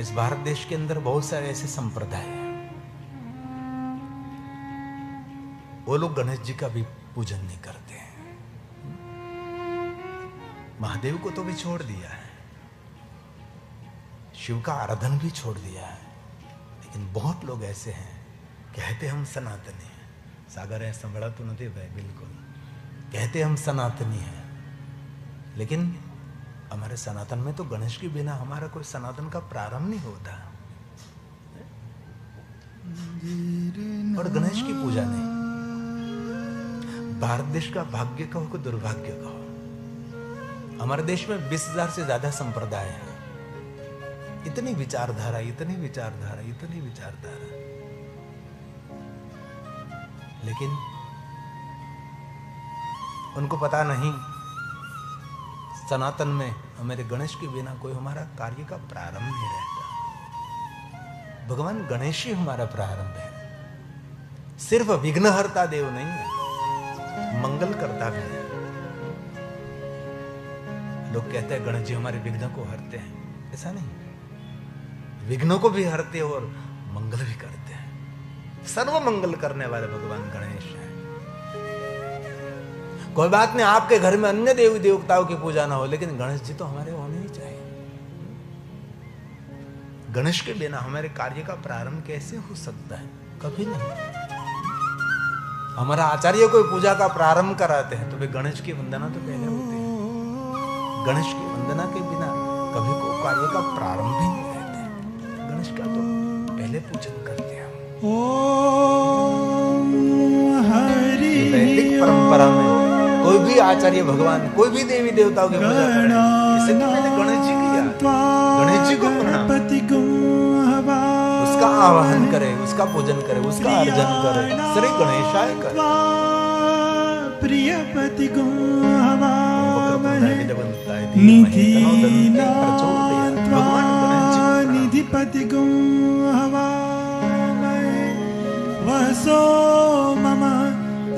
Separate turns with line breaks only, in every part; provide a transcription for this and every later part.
इस भारत देश के अंदर बहुत सारे ऐसे संप्रदाय हैं, वो लोग गणेश जी का भी पूजन नहीं करते हैं। महादेव को तो भी छोड़ दिया है, शिव का आराधन भी छोड़ दिया है, लेकिन बहुत लोग ऐसे हैं कहते हम सनातनी हैं। सागर है संभड़ा तो नहीं भाई, बिल्कुल कहते हम सनातनी हैं, लेकिन हमारे सनातन में तो गणेश के बिना हमारा कोई सनातन का प्रारंभ नहीं होता, और गणेश की पूजा नहीं। भारत देश का भाग्य कहो कि दुर्भाग्य कहो, हमारे देश में 20,000 से ज्यादा संप्रदाय हैं। इतनी विचारधारा, इतनी विचारधारा, इतनी विचारधारा, लेकिन उनको पता नहीं सनातन में हमारे गणेश के बिना कोई हमारा कार्य का प्रारंभ नहीं रहता। भगवान गणेश ही हमारा प्रारंभ है। सिर्फ विघ्नहर्ता देव नहीं है, मंगल करता भी है। लोग कहते हैं गणेश जी हमारे विघ्न को हरते हैं, ऐसा नहीं, विघ्नों को भी हरते और मंगल भी करते हैं। सर्व मंगल करने वाले भगवान गणेश हैं। कोई बात नहीं, आपके घर में अन्य देवी देवताओं की पूजा ना हो, लेकिन गणेश जी तो हमारे होने ही चाहिए। गणेश के बिना हमारे कार्य का प्रारंभ कैसे हो सकता है? कभी नहीं। हमारा आचार्य कोई पूजा का प्रारंभ कराते हैं तो वे गणेश की वंदना तो पहले होती है। गणेश की वंदना के बिना कभी कोई कार्य का प्रारंभ ही नहीं रहते। गणेश का तो पहले पूजन करते हैं। वैदिक परंपरा में कोई भी आचार्य भगवान, कोई भी देवी देवताओं की पूजा करे, इससे तो पहले गणेश जी की याद, गणेश जी को प्रणाम, उसका आवाहन करे, उसका पूजन करे, उसका अर्चन करे, श्री गणेशाय करे। प्रियपति निधिपति वसो मम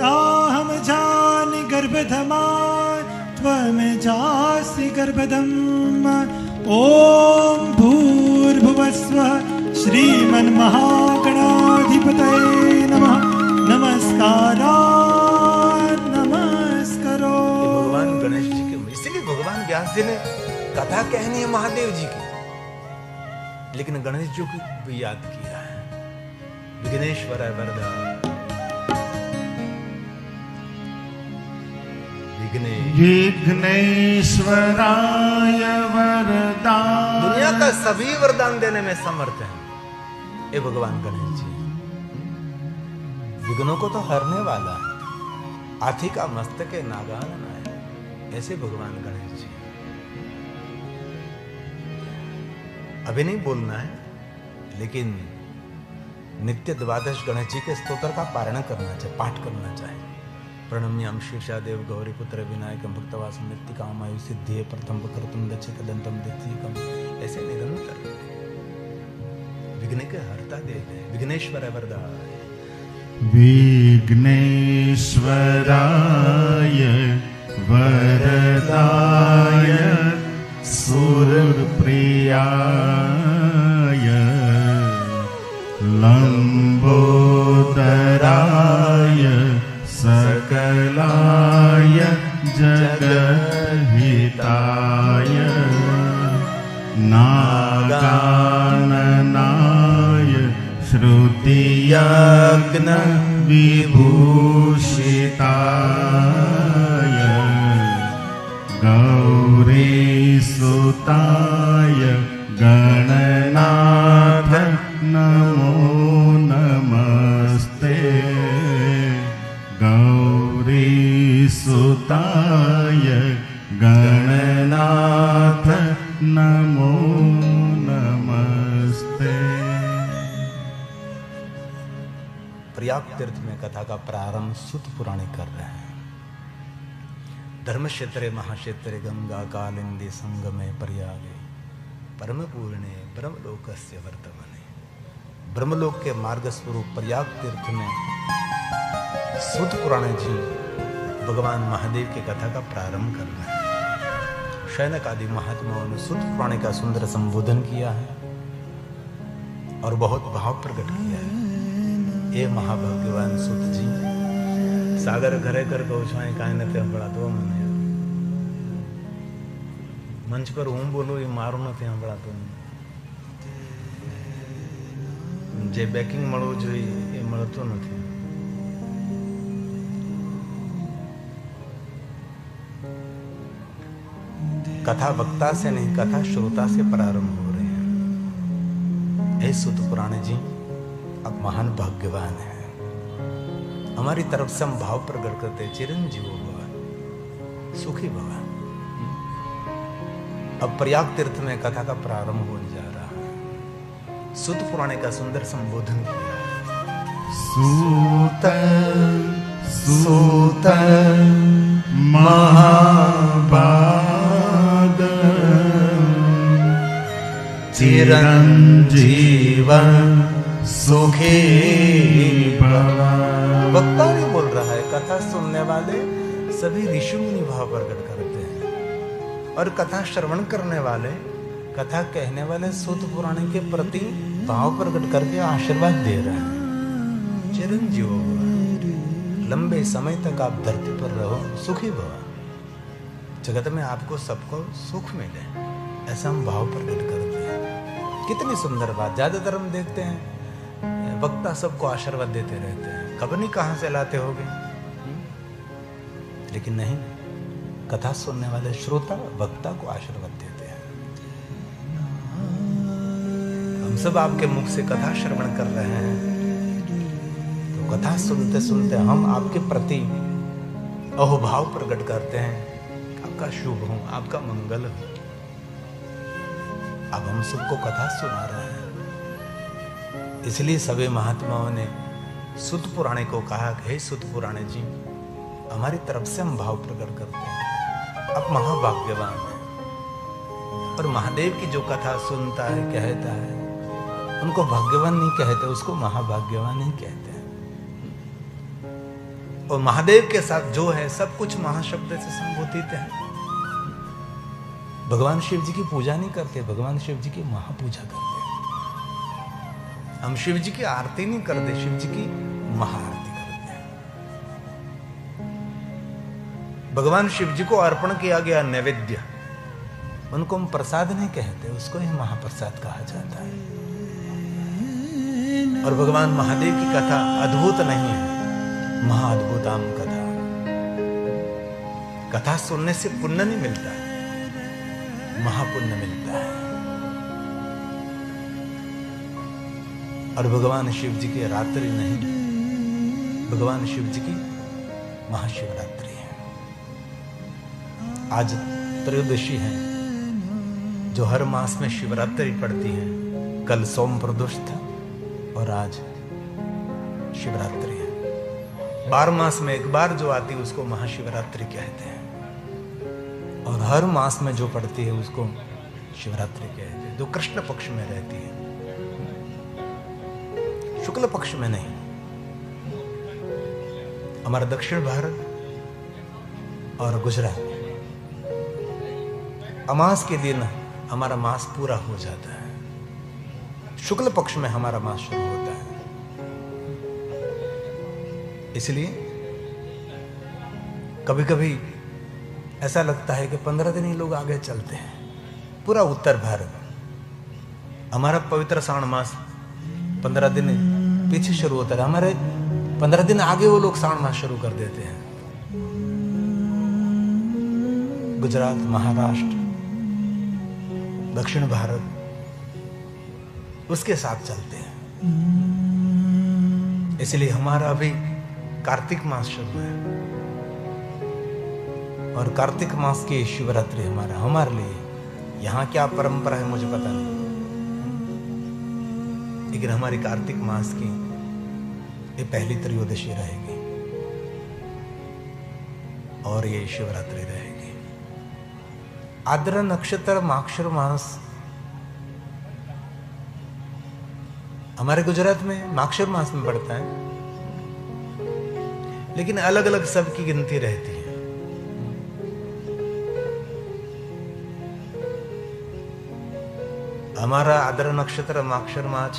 ताहम जानि गर्भधमा त्वमें जासि गर्भधम्। ओम भूर्भुवस्वः श्रीमन्महागणाधिपतये नमः। नमस्कारो नमस्कारो। भगवान गणेश जी के, इसलिए भगवान व्यास जी ने कथा कहनी है महादेव जी की, लेकिन गणेश जी को भी याद किया है। विघ्नेश्वर वरदा, विघ्नेश्वराय वरदान। दुनिया का सभी वरदान देने में समर्थ है ये भगवान गणेश जी। विघ्नों को तो हरने वाला है, हाथी का मस्तक है नागान है, ऐसे भगवान गणेश जी। अभी नहीं बोलना है, लेकिन नित्य द्वादश गणेश जी के स्तोत्र का पारायण करना चाहिए, पाठ करना चाहिए। प्रणम्यम शीर्षादेव गौरी पुत्र विनायकम भक्तवासम नित्य कामायु सिद्धि प्रथम कर्तुम दक्षिक दंतम द्वितीयकम, ऐसे निरंतर विघ्न के हरता देव है। विघ्नेश्वर वरदाय, विघ्नेश्वराय वरदाय सुरप्रियाय लंबोदराय सकलाय जगहिताय नागाननाय श्रुतियज्ञ विभूषिताय गौरीसुताय गणनाथ नमो नमस्ते। गौरीसुताय गणनाथ नमो नमस्ते। प्रयाग तीर्थ में कथा का प्रारंभ सुत पुराणे कर रहे हैं। धर्म क्षेत्रे महाक्षेत्रे गंगा कालिंदी संगमे प्रयागे परम पूर्णे ब्रह्मलोकस्य वर्तमाने। ब्रह्मलोक के मार्ग स्वरूप प्रयाग तीर्थ में सुत पुराणे जी भगवान महादेव की कथा का प्रारंभ कर रहे हैं। शैनक आदि महात्माओं ने सुत पुराणे का सुंदर संबोधन किया है। और बहुत भाव प्रकट किया है। ये महाभाग्यवान सुत जी सागर घरे कर गौछाएं काहे न ते हंभळा तो મને મંચ પર હું બોલું એ મારું નથી સંભળાતું. જે બેકિંગ મળવું જોઈએ એ મળતું નથી. कथा वक्ता से नहीं, कथा श्रोता से प्रारंभ हो रहे हैं. हे सुत पुराण जी, आप महान भाग्यवान हैं. हमारी तरफ से हम भाव प्रकट करते चिरंजीव भव, सुखी भव. अब प्रयाग तीर्थ में कथा का प्रारंभ होने जा रहा है. सुत पुराण का सुंदर संबोधन किया.
सूत सूत महाभाग चिरंजीव सुखी भव.
वक्ता नहीं बोल रहा है, कथा सुनने वाले सभी ऋषि मुनि भाव प्रकट करते हैं. और कथा श्रवण करने वाले, कथा कहने वाले सुत पुराण के प्रति भाव प्रकट करके आशीर्वाद दे रहे हैं. चिरंजीव भव, लंबे समय तक आप धरती पर रहो, सुखी भव. जगत में आपको सबको सुख मिले, ऐसा हम भाव प्रकट करते हैं. कितनी सुंदर बात. ज्यादातर हम देखते हैं वक्ता सबको आशीर्वाद देते रहते हैं, खबर नहीं कहां से लाते होगे. लेकिन नहीं, कथा सुनने वाले श्रोता वक्ता को आशीर्वाद देते हैं. हम सब आपके मुख से कथा श्रवण कर रहे हैं, तो कथा सुनते सुनते हम आपके प्रति अहोभाव प्रकट करते हैं. आपका शुभ हो, आपका मंगल हो. अब हम सबको कथा सुना रहे हैं. इसलिए सभी महात्माओं ने सुत पुराणे को कहा, हे सुत पुराणे जी, हमारी तरफ से हम भाव प्रकट करते हैं. आप महाभाग्यवान हैं. और महादेव की जो कथा सुनता है, कहता है, उनको भाग्यवान नहीं कहते, उसको महाभाग्यवान ही कहते हैं. और महादेव के साथ जो है सब कुछ महाशब्द से संबोधित है. भगवान शिव जी की पूजा नहीं करते, भगवान शिव जी की महापूजा करते हैं. हम शिव जी की आरती नहीं करते, शिव जी की महाआरती करते हैं. भगवान शिव जी को अर्पण किया गया नैवेद्य, उनको हम प्रसाद नहीं कहते, उसको ही महाप्रसाद कहा जाता है. और भगवान महादेव की कथा अद्भुत नहीं है, महाअद्भुताम कथा. कथा सुनने से पुण्य नहीं मिलता, महापुण्य मिलता है. और भगवान शिव जी की रात्रि नहीं, भगवान शिव जी की महाशिवरात्रि है. आज त्रयोदशी है, जो हर मास में शिवरात्रि पड़ती है. कल सोम प्रदोष था और आज शिवरात्रि है. 12 मास में एक बार जो आती है उसको महाशिवरात्रि कहते हैं. और हर मास में जो पड़ती है उसको शिवरात्रि कहते हैं, जो कृष्ण पक्ष में रहती है, शुक्ल पक्ष में नहीं. हमारा दक्षिण भारत और गुजरात अमास के दिन हमारा मास पूरा हो जाता है. शुक्ल पक्ष में हमारा मास शुरू होता है. इसलिए कभी कभी ऐसा लगता है कि 15 दिन ही लोग आगे चलते हैं. पूरा उत्तर भारत, हमारा पवित्र श्रावण मास 15 दिन पीछे शुरू होता है, हमारे 15 दिन आगे वो लोग श्रावण मास शुरू कर देते हैं. गुजरात, महाराष्ट्र, दक्षिण भारत उसके साथ चलते हैं. इसलिए हमारा अभी कार्तिक मास शुरू है. और कार्तिक मास की शिवरात्रि हमारे लिए यहाँ क्या परंपरा है मुझे पता नहीं, लेकिन हमारी कार्तिक मास की ये पहली त्रयोदशी रहेगी और ये शिवरात्रि रहेगी. आद्र नक्षत्र माक्षर मास हमारे गुजरात में माक्षर मास में पड़ता है, लेकिन अलग अलग सबकी गिनती रहती है. हमारा आद्र नक्षत्र माक्षर मास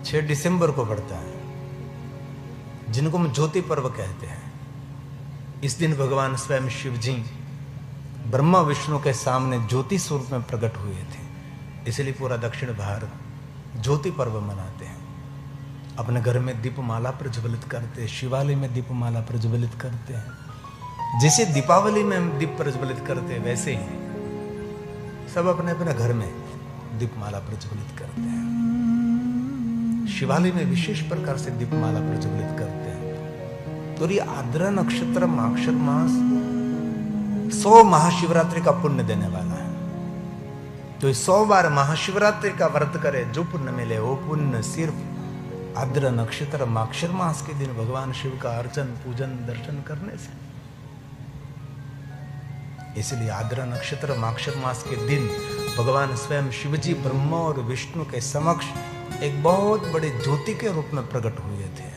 6 दिसंबर को पड़ता है, जिनको हम ज्योति पर्व कहते हैं। इस दिन भगवान स्वयं शिव जी ब्रह्मा विष्णु के सामने ज्योति स्वरूप में प्रकट हुए थे। इसलिए पूरा दक्षिण भारत ज्योति पर्व मनाते हैं। अपने घर में दीपमाला प्रज्वलित करते हैं, शिवालय में दीपमाला प्रज्वलित करते हैं। जैसे दीपावली में हम दीप प्रज्वलित करते हैं, वैसे ही सब अपने अपने घर में दीपमाला प्रज्वलित करते हैं। शिवालय में विशेष प्रकार से दीपमाला प्रज्वलित करते हैं। तो ये आर्द्रा नक्षत्र माक्षर मास 100 महाशिवरात्रि का पुण्य देने वाला है। तो 100 बार महाशिवरात्रि का व्रत करे, जो पुण्य मिले वो पुण्य सिर्फ आर्द्रा नक्षत्र माक्षर मास के दिन भगवान शिव का अर्चन पूजन दर्शन करने से। इसलिए आर्द्रा नक्षत्र माक्षर मास के दिन भगवान स्वयं शिव जी ब्रह्मा और विष्णु के समक्ष एक बहुत बड़े ज्योति के रूप में प्रकट हुए थे।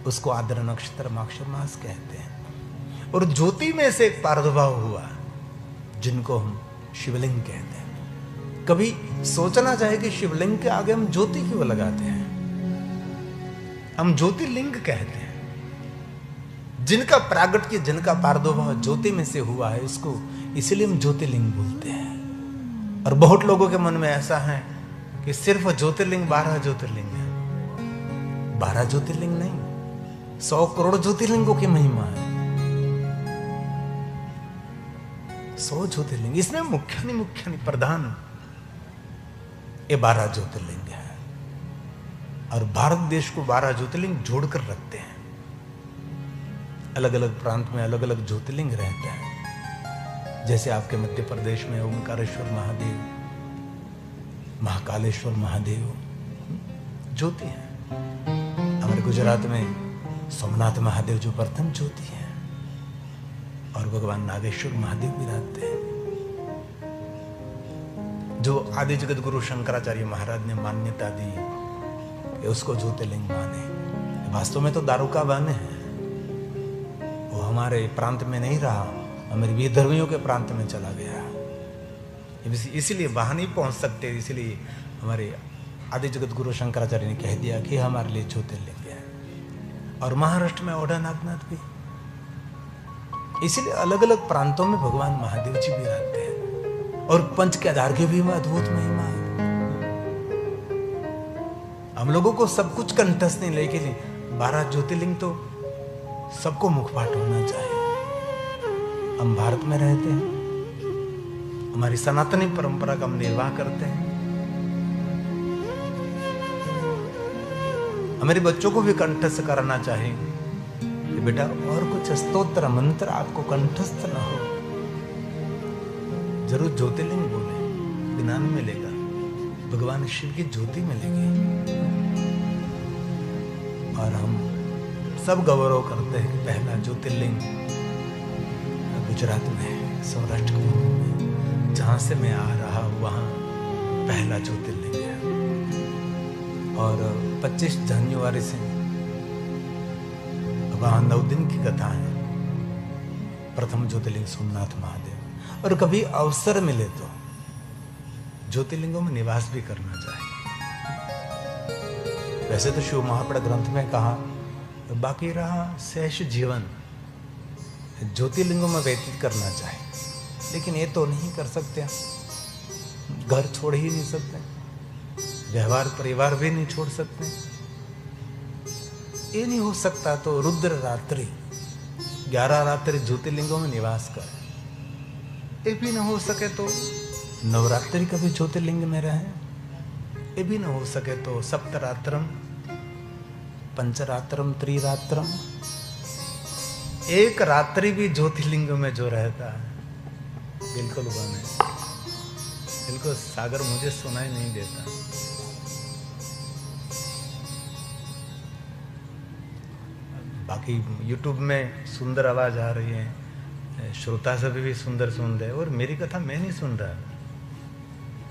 उसको आर्द्रा नक्षत्र माक्षर मास कहते हैं। और ज्योति में से एक प्रादुर्भाव हुआ, जिनको हम शिवलिंग कहते हैं। कभी सोचना चाहिए कि शिवलिंग के आगे हम ज्योति क्यों लगाते हैं? हम ज्योतिर्लिंग कहते हैं। जिनका प्रागट्य, जिनका प्रादुर्भाव ज्योति में से हुआ है, उसको इसलिए हम ज्योतिर्लिंग बोलते हैं। और बहुत लोगों के मन में ऐसा है कि सिर्फ ज्योतिर्लिंग 12 ज्योतिर्लिंग है। 12 ज्योतिर्लिंग नहीं, 100 करोड़ ज्योतिर्लिंगों की महिमा है। 100 ज्योतिर्लिंग, इसमें मुख्य नहीं प्रधान ये 12 ज्योतिर्लिंग है। और भारत देश को 12 ज्योतिर्लिंग जोड़कर रखते हैं। अलग अलग प्रांत में अलग अलग ज्योतिर्लिंग रहते हैं। जैसे आपके मध्य प्रदेश में ओमकारेश्वर महादेव, महाकालेश्वर महादेव ज्योति है। हमारे गुजरात में सोमनाथ महादेव जो प्रथम ज्योति है, और भगवान नागेश्वर महादेव भी रहते हैं, जो आदि जगत गुरु शंकराचार्य महाराज ने मान्यता दी कि उसको ज्योतिर्लिंग माने। वास्तव में तो दारुका बाने हैं, वो हमारे प्रांत में नहीं रहा, हमारे विधर्मियों के प्रांत में चला गया। इसलिए वहां नहीं पहुंच सकते। इसलिए हमारे आदि जगत गुरु शंकराचार्य ने कह दिया कि हमारे लिए ज्योतिर्लिंग है। और महाराष्ट्र में ओढ़ा नागनाथ भी। इसलिए अलग अलग प्रांतों में भगवान महादेव जी भी रहते हैं। और पंच केदार की भी अद्भुत महिमा है। हम लोगों को सब कुछ कंठस्थ नहीं, लेकिन 12 ज्योतिर्लिंग तो सबको मुखपाठ होना चाहिए। हम भारत में रहते हैं, हमारी सनातनी परंपरा का हम निर्वाह करते हैं। हमारे बच्चों को भी कंठस्थ करना चाहिए कि बेटा और कुछ स्तोत्र मंत्र आपको कंठस्थ ना हो, जरूर ज्योतिर्लिंग बोले, ज्ञान मिलेगा, भगवान शिव की ज्योति मिलेगी। और हम सब गौरव करते हैं कि पहला ज्योतिर्लिंग गुजरात में, सौराष्ट्र में, जहां से मैं आ रहा हूं वहां पहला ज्योतिर्लिंग है। और 25 जनवरी से वहां 9 दिन की कथा है। प्रथम ज्योतिर्लिंग सोमनाथ महादेव। और कभी अवसर मिले तो ज्योतिर्लिंगों में निवास भी करना चाहिए। वैसे तो शिव महापुराण ग्रंथ में कहा, बाकी रहा शेष जीवन ज्योतिर्लिंगों में व्यतीत करना चाहिए, लेकिन ये तो नहीं कर सकते। घर छोड़ ही नहीं सकते, व्यवहार परिवार भी नहीं छोड़ सकते। ये नहीं हो सकता तो रुद्र रात्रि 11 रात्रि ज्योतिर्लिंगों में निवास कर। ये भी न हो सके तो नवरात्रि कभी ज्योतिर्लिंग में रहे। ये भी न हो सके तो सप्तरात्रम, पंचरात्रम, त्रिरात्रम, एक रात्रि भी ज्योतिर्लिंग में जो रहता है। बिल्कुल बने, बिल्कुल सागर मुझे सुनाई नहीं देता। बाकी YouTube में सुंदर आवाज आ रही है, श्रोता सभी भी सुंदर सुन रहे, और मेरी कथा मैं नहीं सुन रहा।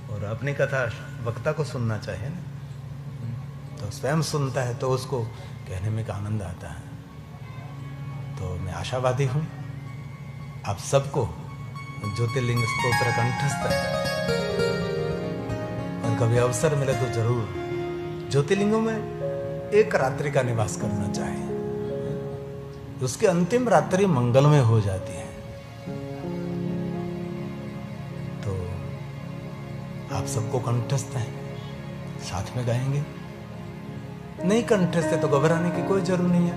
और अपनी कथा वक्ता को सुनना चाहिए ना, तो स्वयं सुनता है तो उसको कहने में एक आनंद आता है। तो मैं आशावादी हूं आप सबको ज्योतिर्लिंग स्तोत्र कंठस्थ है। और कभी अवसर मिले तो जरूर ज्योतिर्लिंगों में एक रात्रि का निवास करना चाहिए, उसकी अंतिम रात्रि मंगलमय हो जाती है। तो आप सबको कंठस्थ हैं, साथ में गाएंगे। नहीं कंठस्थ है तो घबराने की कोई जरूरत नहीं है,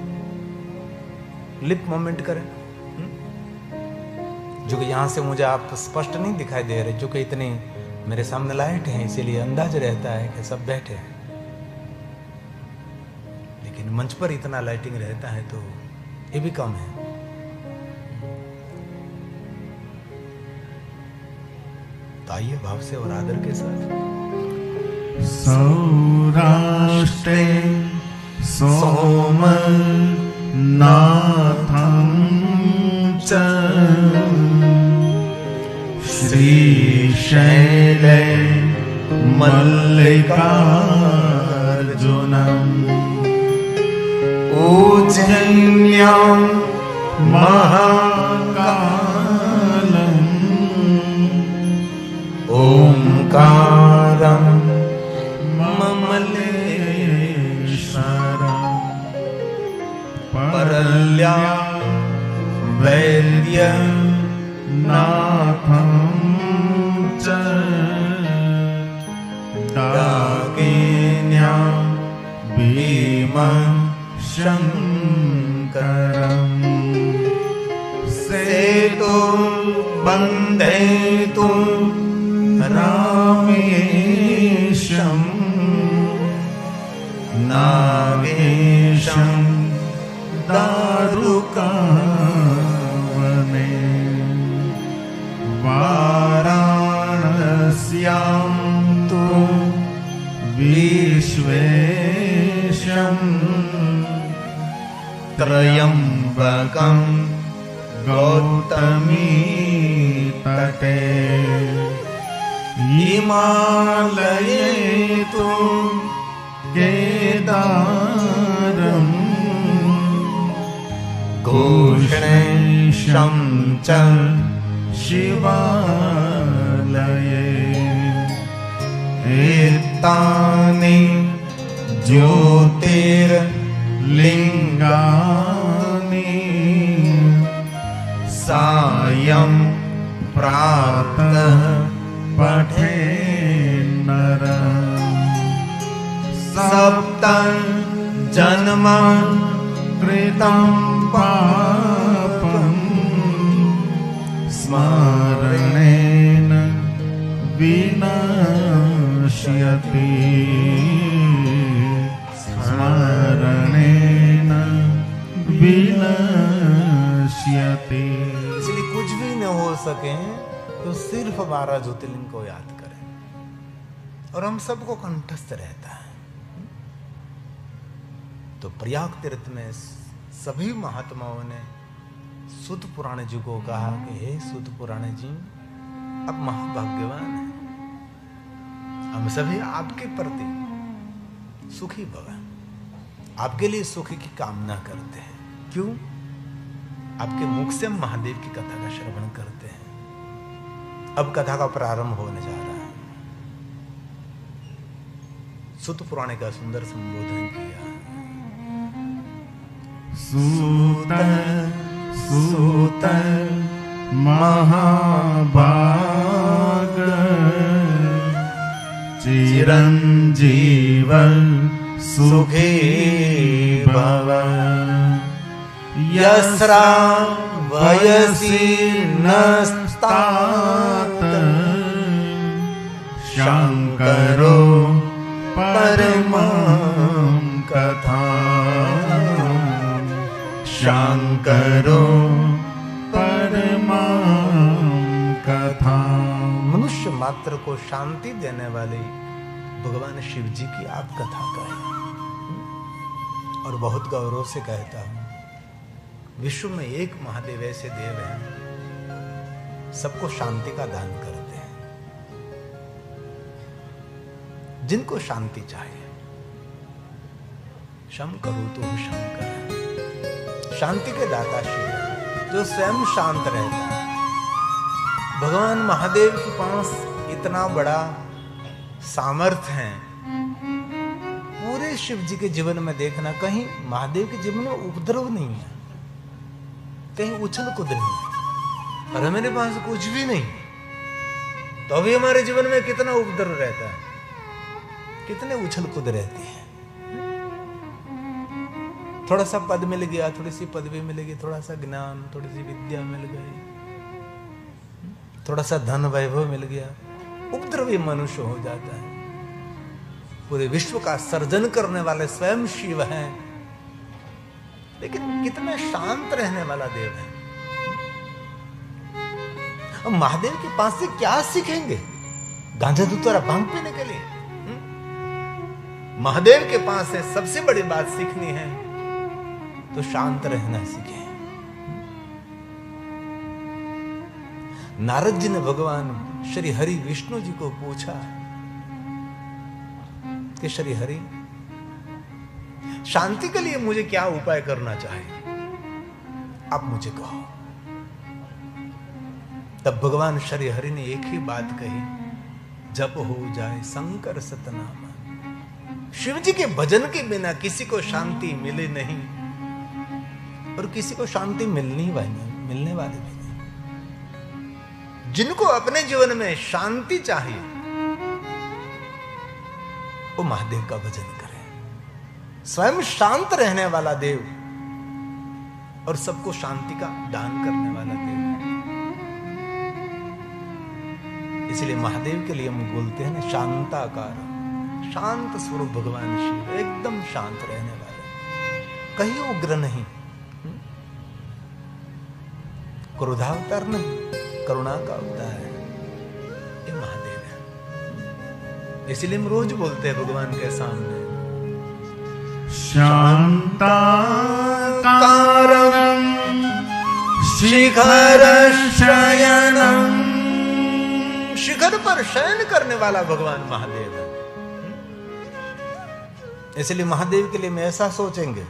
लिप मोमेंट करें। जो कि यहां से मुझे आप स्पष्ट नहीं दिखाई दे रहे, जो कि इतनी मेरे सामने लाइट है, इसीलिए अंदाज रहता है कि सब बैठे हैं, लेकिन मंच पर इतना लाइटिंग रहता है तो ये भी कम है। तो आइए भाव से और आदर के साथ।
सौराष्ट्रे सोमनाथं च श्रीशैले मल्लिकार्जुनम् उज्जैन्यां महाकालम् ओंकारं ममलेश्वरम् परल्या वैद्यनाथं च दाकिन्यां भीमशङ्करम् सेतुं बन्धयितुं रामेशं नागेशं दारुकावने वाराणस्यां तु विश्वेशं त्र्यम्बकं गौतमी तटे हिमालये तु केदारम् घोषणेशं च शिवालये एतानि ज्योतिर्लिङ्गानि सायं प्रातः पठे नरः सप्त जन्म कृतं पापं स्मरणेन विनाश्यति स्मरणेन विनाश्यति।
इसलिए कुछ भी न हो सके तो सिर्फ 12 ज्योतिर्लिंग को याद करें, और हम सबको कंठस्थ रहता है। तो प्रयाग तीर्थ में सभी महात्माओं ने सूत पुराण जी को कहा कि हे सूत पुराण जी, आप महाभाग्यवान हैं, हम सभी आपके प्रति सुखी भव, आपके लिए सुखी की कामना करते हैं। क्यों? आपके मुख से हम महादेव की कथा का श्रवण करते हैं। अब कथा का प्रारंभ होने जा रहा है। सूत पुराण का सुंदर संबोधन किया।
सूत सूत महाभाग चिरंजीव सुखी भव यस्रा वयसि नस्तात शंकरो परमं कथा शंकरो परमं कथा।
मनुष्य मात्र को शांति देने वाले भगवान शिव जी की आप कथा कहें। और बहुत गौरव से कहता हूं, विश्व में एक महादेव ऐसे देव हैं, सबको शांति का दान करते हैं। जिनको शांति चाहिए, शम करो तो शंकर, शांति के दाता शिव, जो स्वयं शांत रहता है। भगवान महादेव के पास इतना बड़ा सामर्थ्य है, पूरे शिव जी के जीवन में देखना, कहीं महादेव के जीवन में उपद्रव नहीं है, कहीं उछल कूद नहीं है, और हमारे पास कुछ भी नहीं, तो अभी हमारे जीवन में कितना उपद्रव रहता है, कितने उछल कूद रहती है। थोड़ा सा पद मिल गया, थोड़ी सी पदवी मिल गई, थोड़ा सा ज्ञान, थोड़ी सी विद्या मिल गई, थोड़ा सा धन वैभव मिल गया, उपद्रवी मनुष्य हो जाता है। पूरे विश्व का सर्जन करने वाले स्वयं शिव हैं, लेकिन कितना शांत रहने वाला देव है। अब महादेव के पास से क्या सीखेंगे? गांजा दूतरा भांग पीने के लिए? महादेव के पास से सबसे बड़ी बात सीखनी है तो शांत रहना सीखे। नारद जी ने भगवान श्री हरि विष्णु जी को पूछा कि श्री हरि, शांति के लिए मुझे क्या उपाय करना चाहिए, आप मुझे कहो। तब भगवान श्री हरि ने एक ही बात कही, जप हो जाए शंकर सतनाम। शिव जी के भजन के बिना किसी को शांति मिले नहीं, और किसी को शांति मिलने वाली भी नहीं। जिनको अपने जीवन में शांति चाहिए वो महादेव का भजन करें। स्वयं शांत रहने वाला देव और सबको शांति का दान करने वाला देव। इसलिए महादेव के लिए हम बोलते हैं ना, शांताकार, शांत स्वरूप भगवान शिव, एकदम शांत रहने वाले, कहीं उग्र नहीं, क्रोधावतार नहीं, करुणा का अवतार है, ये महादेव है। इसलिए हम रोज बोलते हैं भगवान के सामने,
शांताकारं शिखर शयनम्।
शिखर पर शयन करने वाला भगवान महादेव है। इसलिए महादेव के लिए हम ऐसा सोचेंगे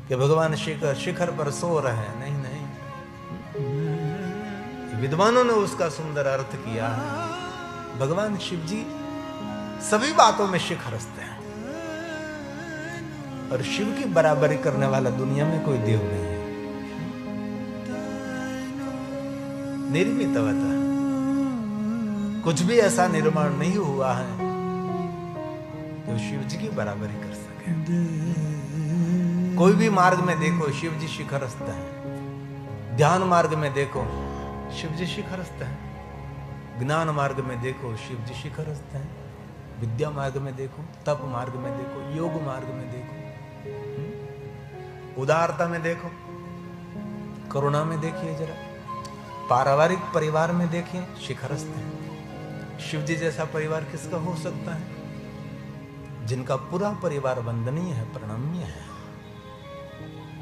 कि भगवान शिखर पर सो रहे हैं, नहीं नहीं, विद्वानों ने उसका सुंदर अर्थ किया है। भगवान शिव जी सभी बातों में शिखरस्थ हैं, और शिव की बराबरी करने वाला दुनिया में कोई देव नहीं है। निर्मितवता कुछ भी ऐसा निर्माण नहीं हुआ है जो शिव जी की बराबरी कर सके। कोई भी मार्ग में देखो शिव जी शिखरस्थ है, ध्यान मार्ग में देखो शिव जी शिखरस्थ है, ज्ञान मार्ग में देखो शिव जी शिखरस्थ है, विद्या मार्ग में देखो, तप मार्ग में देखो, योग मार्ग में देखो, उदारता में देखो, करुणा में देखिए जरा, पारिवारिक परिवार में देखिए, शिखरस्थ है। शिव जी जैसा परिवार किसका हो सकता है? जिनका पूरा परिवार वंदनीय है, प्रणम्य है,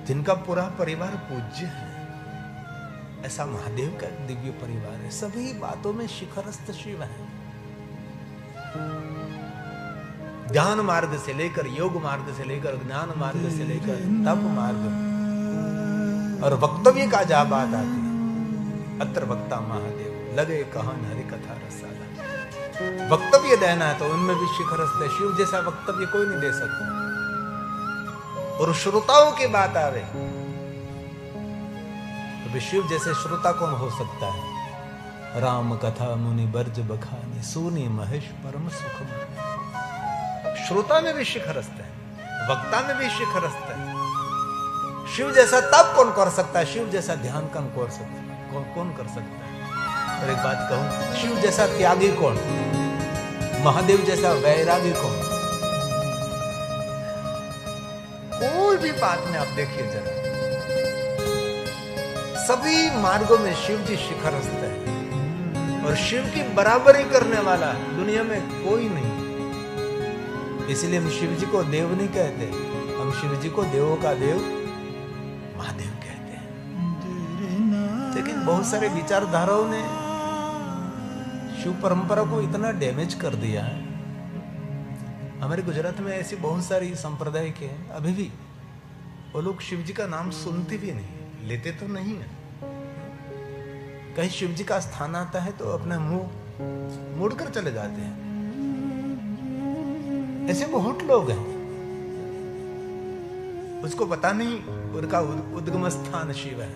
जिनका पूरा परिवार पूज्य है, ऐसा महादेव का दिव्य परिवार है। सभी बातों में शिखरस्थ शिव है। ध्यान मार्ग से लेकर, योग मार्ग से लेकर, ज्ञान मार्ग से लेकर, तप मार्ग, और वक्तव्य का जहां बात आती है, अत्र वक्ता महादेव लगे कहन हरि कथा रसाला। वक्तव्य देना है तो उनमें भी शिखरस्थ है। शिव जैसा वक्तव्य कोई नहीं दे सकता। और श्रोताओं की बात आवे तो शिव जैसे श्रोता कौन हो सकता है? राम कथा मुनि बर्ज बखानी, सुनी महेश परम सुख मानी। श्रोता में भी शिखरस्थ है, वक्ता में भी शिखरस्थ है। शिव जैसा तप कौन कर सकता है? शिव जैसा ध्यान कौन कर सकता है? कौन कर सकता है? और एक बात कहूं, शिव जैसा त्यागी कौन? महादेव जैसा वैरागी कौन? कोई भी बात में आप देखिए जरा, सभी मार्गों में शिव जी शिखरस्थ है, और शिव की बराबरी करने वाला दुनिया में कोई नहीं। इसलिए हम शिव जी को देव नहीं कहते, हम शिव जी को देवों का देव महादेव कहते हैं। लेकिन बहुत सारे विचारधाराओं ने शिव परंपरा को इतना डैमेज कर दिया है। हमारे गुजरात में ऐसी बहुत सारी संप्रदाय के हैं, अभी भी वो लोग शिव जी का नाम सुनते भी नहीं, लेते तो नहीं है। कहीं शिव जी का स्थान आता है तो अपना मुंह मोड़कर चले जाते हैं। ऐसे बहुत लोग हैं, उसको पता नहीं उनका उद्गम स्थान शिव है,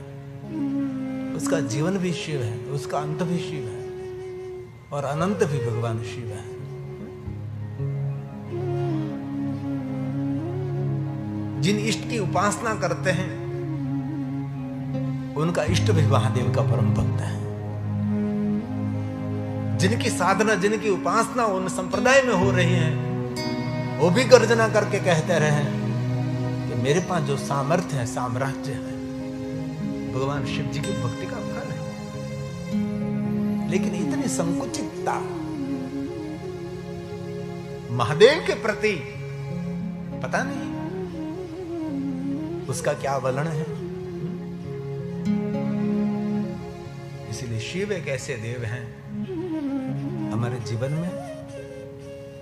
उसका जीवन भी शिव है, उसका अंत भी शिव है और अनंत भी भगवान शिव है। जिन इष्ट की उपासना करते हैं उनका इष्ट भी महादेव का परम भक्त है। जिनकी साधना, जिनकी उपासना उन संप्रदाय में हो रही है, वो भी गर्जना करके कहते रहे कि मेरे पास जो सामर्थ्य है, साम्राज्य है, भगवान शिव जी की भक्ति का फल है। लेकिन इतनी संकुचितता महादेव के प्रति, पता नहीं उसका क्या वलन है। इसीलिए शिव एक ऐसे देव हैं हमारे जीवन में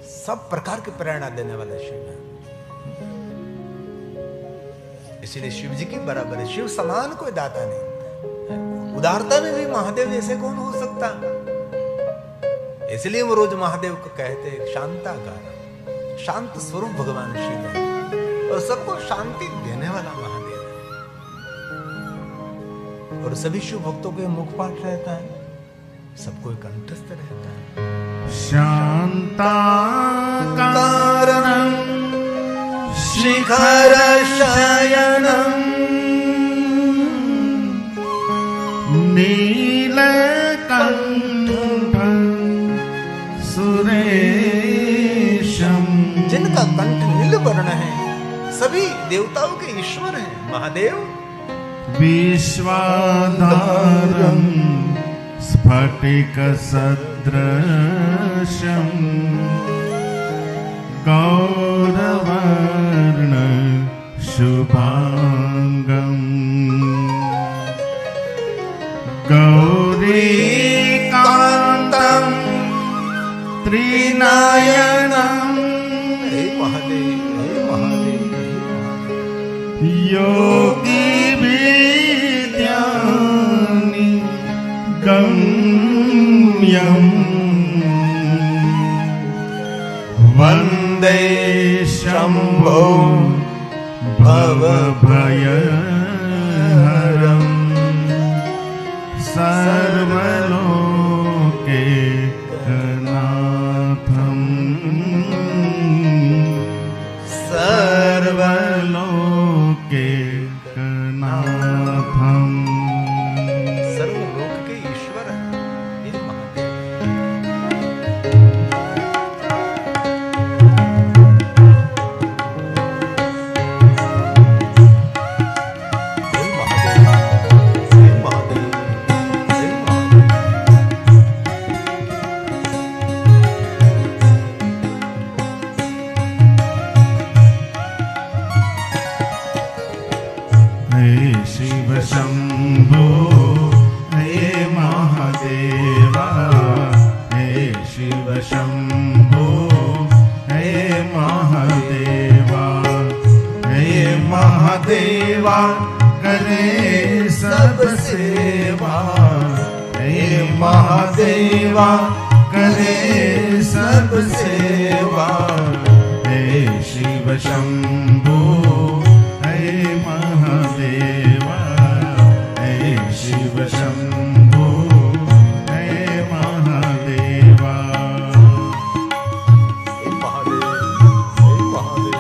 सब प्रकार की प्रेरणा देने वाले शिव हैं। इसीलिए शिव जी की बराबर है, शिव समान कोई दाता नहीं। उदारता में भी महादेव जैसे कौन हो सकता। इसलिए वो रोज महादेव को कहते शांताकार, शांत स्वरूप भगवान शिव है और सबको शांति देने वाला महादेव है। और सभी शिव भक्तों के मुखपाठ रहता है, सबको कंठस्थ रहता है।
शांताकारं शिखर शयनं नीलकंठं सुरेशं।
जिनका कंठ नील वर्ण है, सभी देवताओं के ईश्वर हैं महादेव।
विश्वाधारं स्फटिक सदृशं गौरवर्ण शुभांगं गौरीकान्तं त्रिनयनं।
हे महादेव, हे महादेव, हे महादेव।
योगी विद्यानि गम्यं वन्दे शम्भो भवभयहरं सर्वलोकैकनाथं सर्वलोकैकनाथं।
सर्वलोक के ईश्वर है ये महादेव। हे महादेव, हे महादेव, हे महादेव।
हे शिव शंभो, हे महादेवा, हे शिव शंभो, हे महादेवा, हे महादेवा करे सब सेवा, हे महादेवा करे सब सेवा। हे शिव शंभो, हे महादेवा, हे शिव शंभो, हे महादेवा।
हे महादेव, हे महादेव।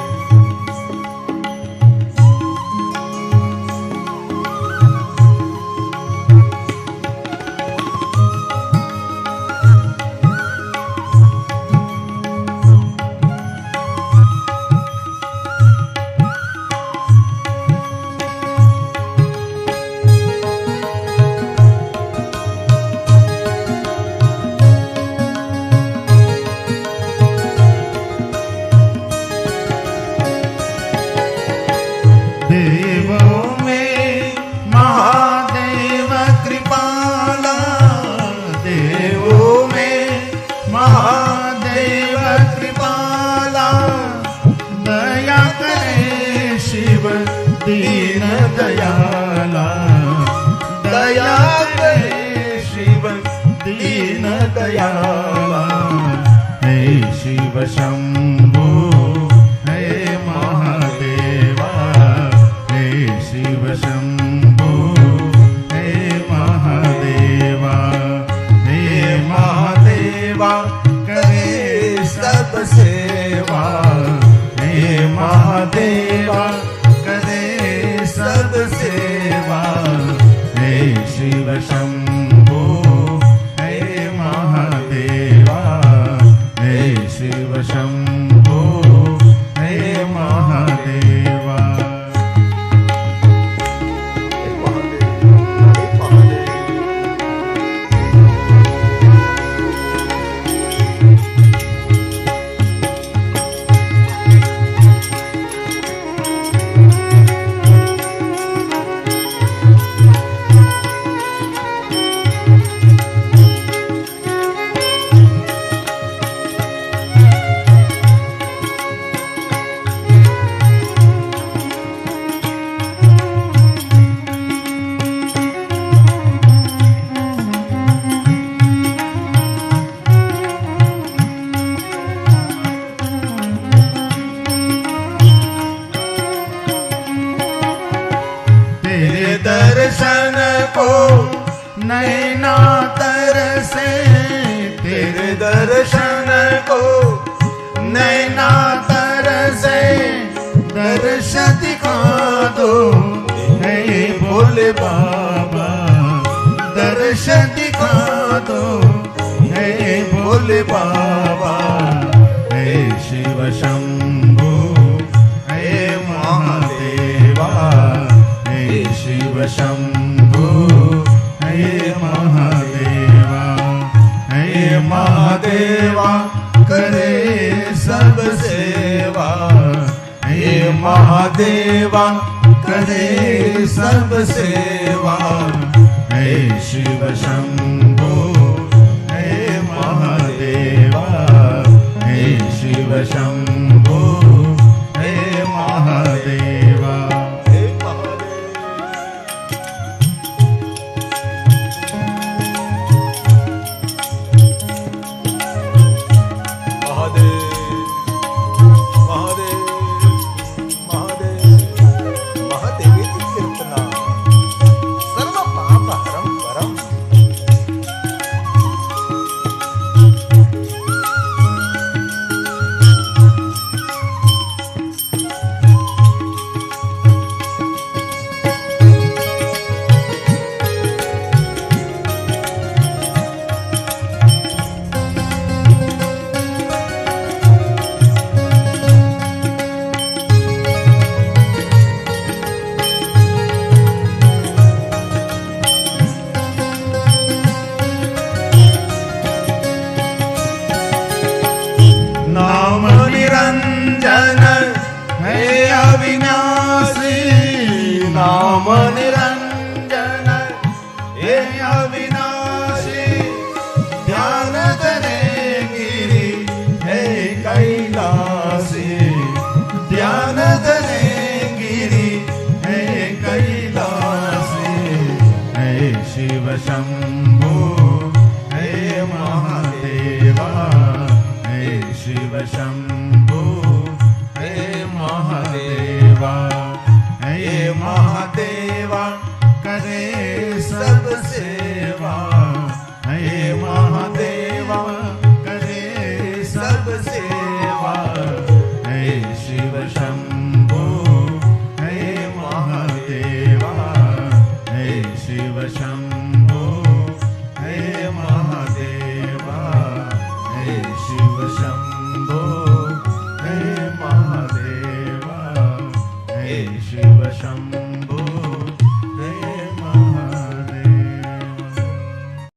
देवों में महादेव कृपाला, देवों में महादेव कृपाला। दया करे शिव दीन दयाला, दया करे शिव दीन दयाला। हे शिव शंभो, सेवा, हे महादेवा करे सब सेवा, हे शिव शंभो हे महादेवा, हे शिव शंभो हे महादेवा। दर्शन को नैना तरसे, तेरे दर्शन को नैना तरसे, दर्श दिखा दो हे भोले बाबा, दर्श दिखा दो हे भोले बाबा, हे शिव शंभो हे महादेवा, शिव शंभो हे महादेवा, हे महादेवा करे सब सेवा, हे महादेवा करे सब सेवा, हे शिव शंभो हे महादेवा, हे शिव शंभो हे महादेवा। नाम निरंजन है अविनाशी, नाम निरंजन है अविनाशी, ध्यान धरे गिरि है कैलासी, ध्यान धरे गिरि है कैलासी, है शिव शंभो है महादेवा, शिव शंभो हे महादेवा, हे महादेवा करे सब सेवा, हे महादेवा करे सब सेवा, हे शिव शंभो हे महादेवा, हे शिव शंभो हे महादेवा, हे शिव शंभो हे महादेवा, हे शिव शंभो